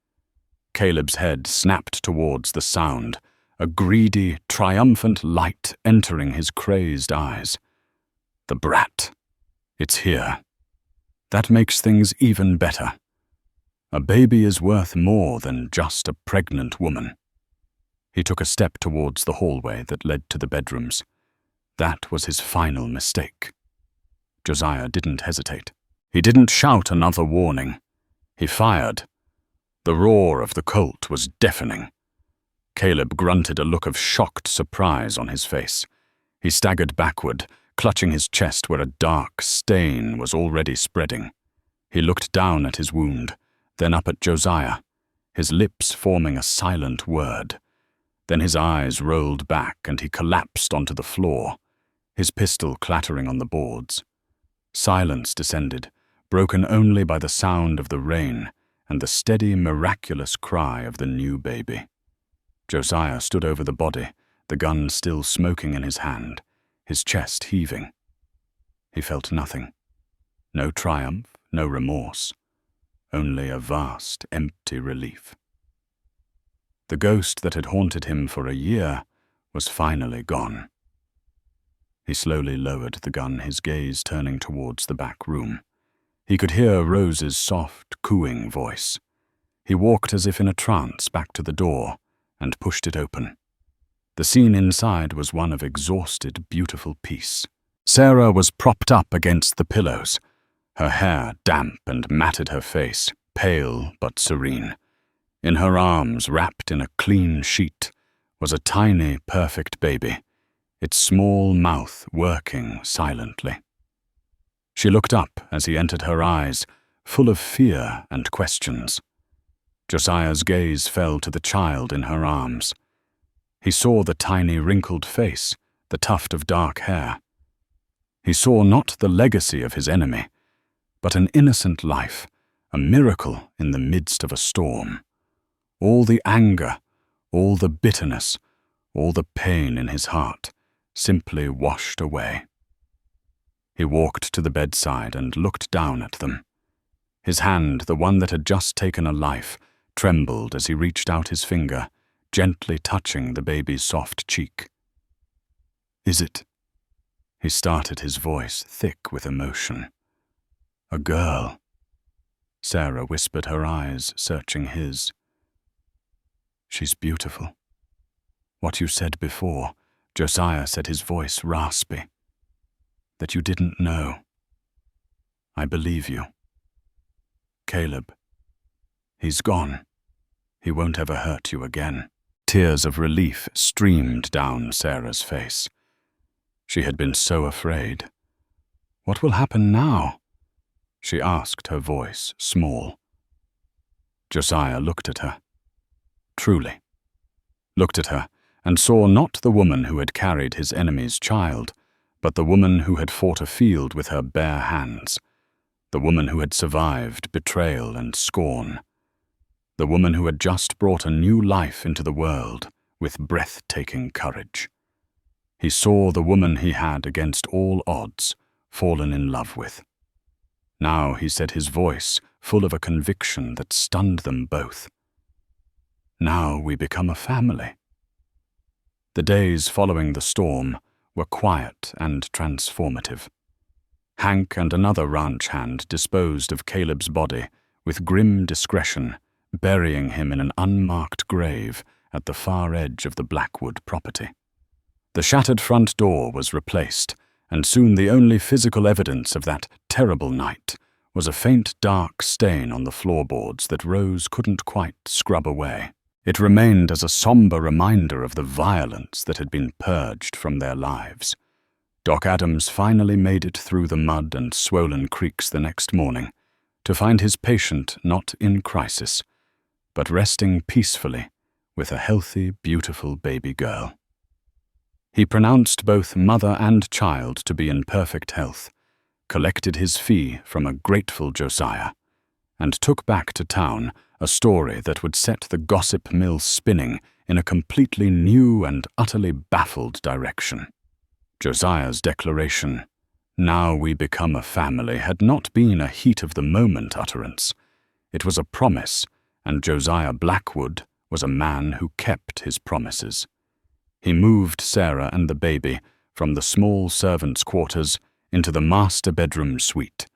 Caleb's head snapped towards the sound, a greedy, triumphant light entering his crazed eyes. "The brat. It's here. That makes things even better. A baby is worth more than just a pregnant woman." He took a step towards the hallway that led to the bedrooms. That was his final mistake. Josiah didn't hesitate. He didn't shout another warning. He fired. The roar of the Colt was deafening. Caleb grunted, a look of shocked surprise on his face. He staggered backward, clutching his chest where a dark stain was already spreading. He looked down at his wound, then up at Josiah, his lips forming a silent word. Then his eyes rolled back and he collapsed onto the floor, his pistol clattering on the boards. Silence descended, broken only by the sound of the rain and the steady, miraculous cry of the new baby. Josiah stood over the body, the gun still smoking in his hand, his chest heaving. He felt nothing. No triumph, no remorse. Only a vast, empty relief. The ghost that had haunted him for a year was finally gone. He slowly lowered the gun, his gaze turning towards the back room. He could hear Rose's soft, cooing voice. He walked as if in a trance back to the door and pushed it open. The scene inside was one of exhausted, beautiful peace. Sarah was propped up against the pillows. Her hair damp and matted her face, pale but serene. In her arms, wrapped in a clean sheet, was a tiny, perfect baby, its small mouth working silently. She looked up as he entered her eyes, full of fear and questions. Josiah's gaze fell to the child in her arms. He saw the tiny wrinkled face, the tuft of dark hair. He saw not the legacy of his enemy, but an innocent life, a miracle in the midst of a storm. All the anger, all the bitterness, all the pain in his heart simply washed away. He walked to the bedside and looked down at them. His hand, the one that had just taken a life, trembled as he reached out his finger, gently touching the baby's soft cheek. "Is it?" He started, his voice thick with emotion. "A girl?" Sarah whispered, her eyes searching his. "She's beautiful." "What you said before," Josiah said, his voice raspy. "That you didn't know. I believe you. Caleb, he's gone. He won't ever hurt you again." Tears of relief streamed down Sarah's face. She had been so afraid. "What will happen now?" she asked, her voice small. Josiah looked at her. Truly. Looked at her, and saw not the woman who had carried his enemy's child, but the woman who had fought a field with her bare hands, the woman who had survived betrayal and scorn, the woman who had just brought a new life into the world with breathtaking courage. He saw the woman he had, against all odds, fallen in love with. Now he said, his voice full of a conviction that stunned them both, "Now we become a family." The days following the storm were quiet and transformative. Hank and another ranch hand disposed of Caleb's body with grim discretion, burying him in an unmarked grave at the far edge of the Blackwood property. The shattered front door was replaced, and soon the only physical evidence of that terrible night was a faint dark stain on the floorboards that Rose couldn't quite scrub away. It remained as a somber reminder of the violence that had been purged from their lives. Doc Adams finally made it through the mud and swollen creeks the next morning to find his patient not in crisis, but resting peacefully with a healthy, beautiful baby girl. He pronounced both mother and child to be in perfect health, collected his fee from a grateful Josiah, and took back to town a story that would set the gossip mill spinning in a completely new and utterly baffled direction. Josiah's declaration, "Now we become a family," had not been a heat-of-the-moment utterance. It was a promise, and Josiah Blackwood was a man who kept his promises. He moved Sarah and the baby from the small servants' quarters into the master bedroom suite,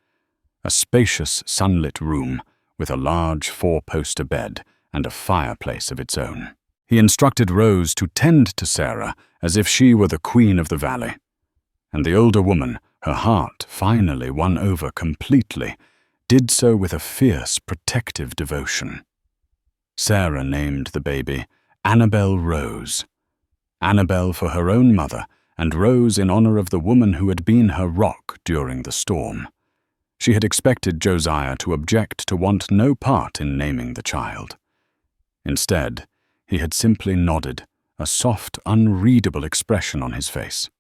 a spacious sunlit room with a large four-poster bed and a fireplace of its own. He instructed Rose to tend to Sarah as if she were the queen of the valley, and the older woman, her heart finally won over completely, did so with a fierce protective devotion. Sarah named the baby Annabelle Rose. Annabelle for her own mother, and Rose in honor of the woman who had been her rock during the storm. She had expected Josiah to object, to want no part in naming the child. Instead, he had simply nodded, a soft, unreadable expression on his face.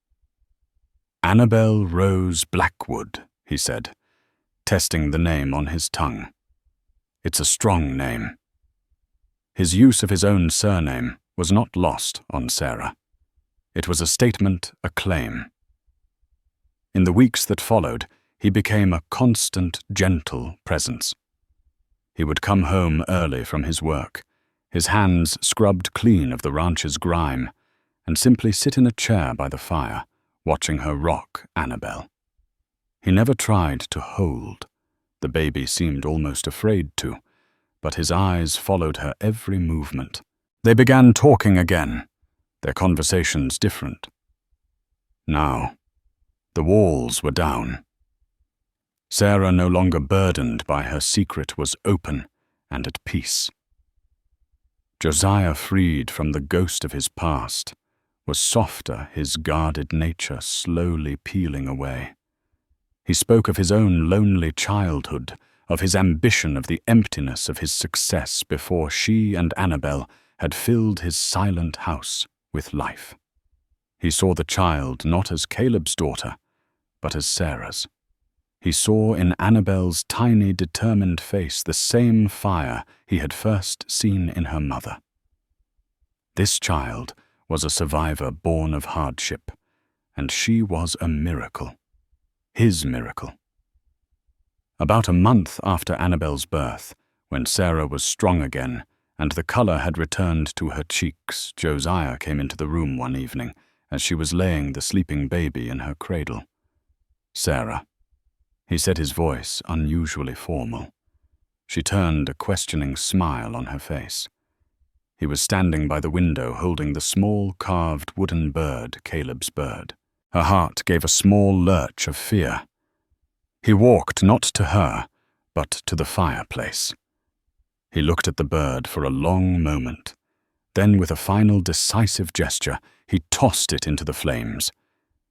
"Annabelle Rose Blackwood," he said, testing the name on his tongue. "It's a strong name." His use of his own surname was not lost on Sarah. It was a statement, a claim. In the weeks that followed, he became a constant, gentle presence. He would come home early from his work, his hands scrubbed clean of the ranch's grime, and simply sit in a chair by the fire, watching her rock Annabelle. He never tried to hold. The baby seemed almost afraid to, but his eyes followed her every movement. They began talking again, their conversations different. Now, the walls were down. Sarah, no longer burdened by her secret, was open and at peace. Josiah, freed from the ghost of his past, was softer, his guarded nature slowly peeling away. He spoke of his own lonely childhood, of his ambition, of the emptiness of his success before she and Annabelle had filled his silent house with life. He saw the child not as Caleb's daughter, but as Sarah's. He saw in Annabelle's tiny, determined face the same fire he had first seen in her mother. This child was a survivor born of hardship, and she was a miracle, his miracle. About a month after Annabelle's birth, when Sarah was strong again and the color had returned to her cheeks, Josiah came into the room one evening as she was laying the sleeping baby in her cradle. "Sarah," he said, his voice unusually formal. She turned, a questioning smile on her face. He was standing by the window holding the small carved wooden bird, Caleb's bird. Her heart gave a small lurch of fear. He walked not to her, but to the fireplace. He looked at the bird for a long moment. Then, with a final decisive gesture, he tossed it into the flames.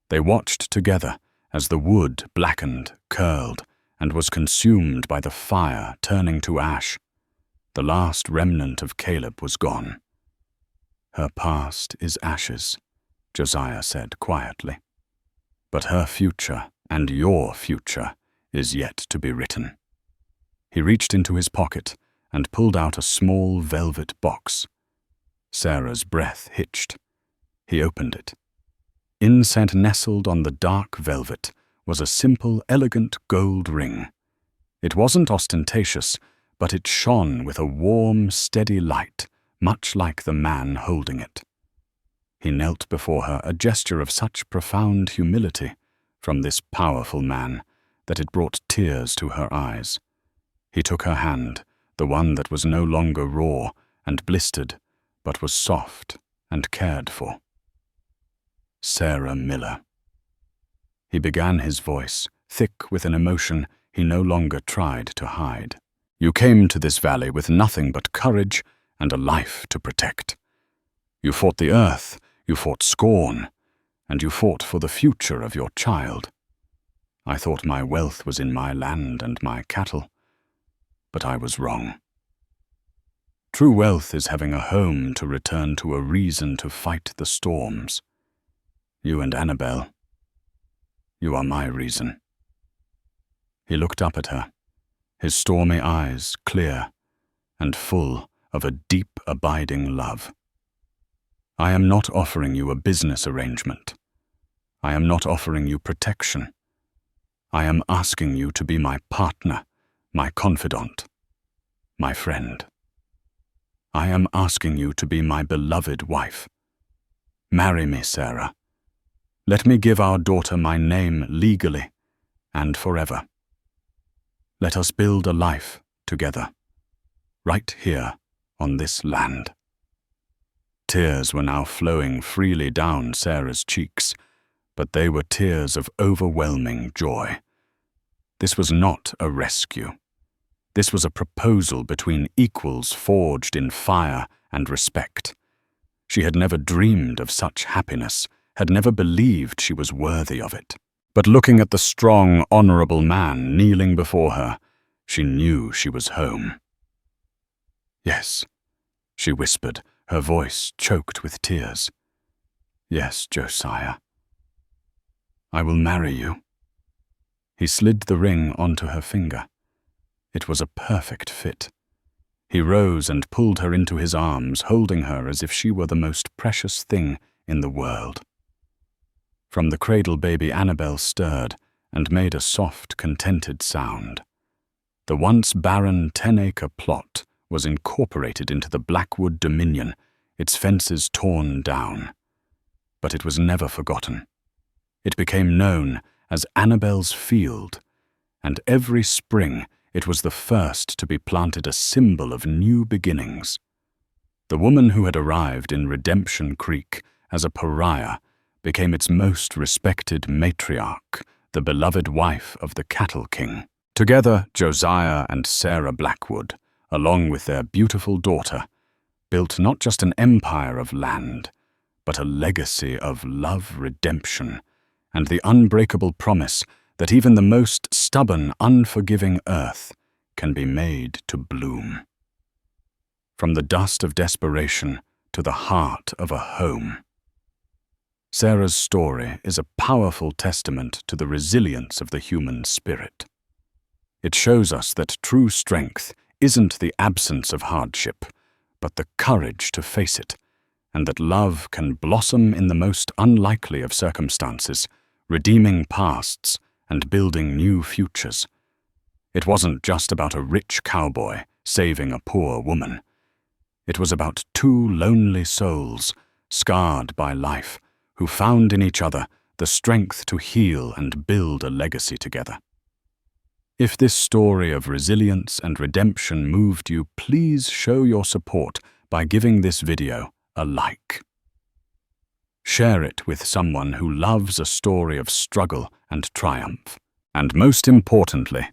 They watched together as the wood blackened, curled, and was consumed by the fire, turning to ash. The last remnant of Caleb was gone. Her past is ashes, Josiah said quietly. But her future and your future is yet to be written. He reached into his pocket and pulled out a small velvet box. Sarah's breath hitched. He opened it. Inside, nestled on the dark velvet, was a simple, elegant gold ring. It wasn't ostentatious, but it shone with a warm, steady light, much like the man holding it. He knelt before her, a gesture of such profound humility from this powerful man that it brought tears to her eyes. He took her hand, the one that was no longer raw and blistered, but was soft and cared for. Sarah Miller. He began, his voice thick with an emotion he no longer tried to hide. You came to this valley with nothing but courage and a life to protect. You fought the earth, you fought scorn, and you fought for the future of your child. I thought my wealth was in my land and my cattle, but I was wrong. True wealth is having a home to return to, a reason to fight the storms. You and Annabelle, you are my reason. He looked up at her, his stormy eyes clear and full of a deep, abiding love. I am not offering you a business arrangement. I am not offering you protection. I am asking you to be my partner, my confidant, my friend. I am asking you to be my beloved wife. Marry me, Sarah. Let me give our daughter my name legally and forever. Let us build a life together, right here on this land. Tears were now flowing freely down Sarah's cheeks, but they were tears of overwhelming joy. This was not a rescue. This was a proposal between equals forged in fire and respect. She had never dreamed of such happiness, had never believed she was worthy of it. But looking at the strong, honorable man kneeling before her, she knew she was home. Yes, she whispered, her voice choked with tears. Yes, Josiah. I will marry you. He slid the ring onto her finger. It was a perfect fit. He rose and pulled her into his arms, holding her as if she were the most precious thing in the world. From the cradle, baby Annabelle stirred and made a soft, contented sound. The once barren 10-acre plot was incorporated into the Blackwood Dominion, its fences torn down. But it was never forgotten. It became known as Annabelle's Field, and every spring it was the first to be planted, a symbol of new beginnings. The woman who had arrived in Redemption Creek as a pariah became its most respected matriarch, the beloved wife of the cattle king. Together, Josiah and Sarah Blackwood, along with their beautiful daughter, built not just an empire of land, but a legacy of love, redemption, and the unbreakable promise that even the most stubborn, unforgiving earth can be made to bloom. From the dust of desperation to the heart of a home. Sarah's story is a powerful testament to the resilience of the human spirit. It shows us that true strength isn't the absence of hardship, but the courage to face it, and that love can blossom in the most unlikely of circumstances, redeeming pasts and building new futures. It wasn't just about a rich cowboy saving a poor woman. It was about two lonely souls, scarred by life, who found in each other the strength to heal and build a legacy together. If this story of resilience and redemption moved you, please show your support by giving this video a like. Share it with someone who loves a story of struggle and triumph. And most importantly,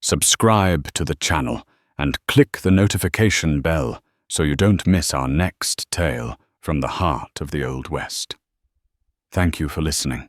subscribe to the channel and click the notification bell so you don't miss our next tale from the heart of the Old West. Thank you for listening.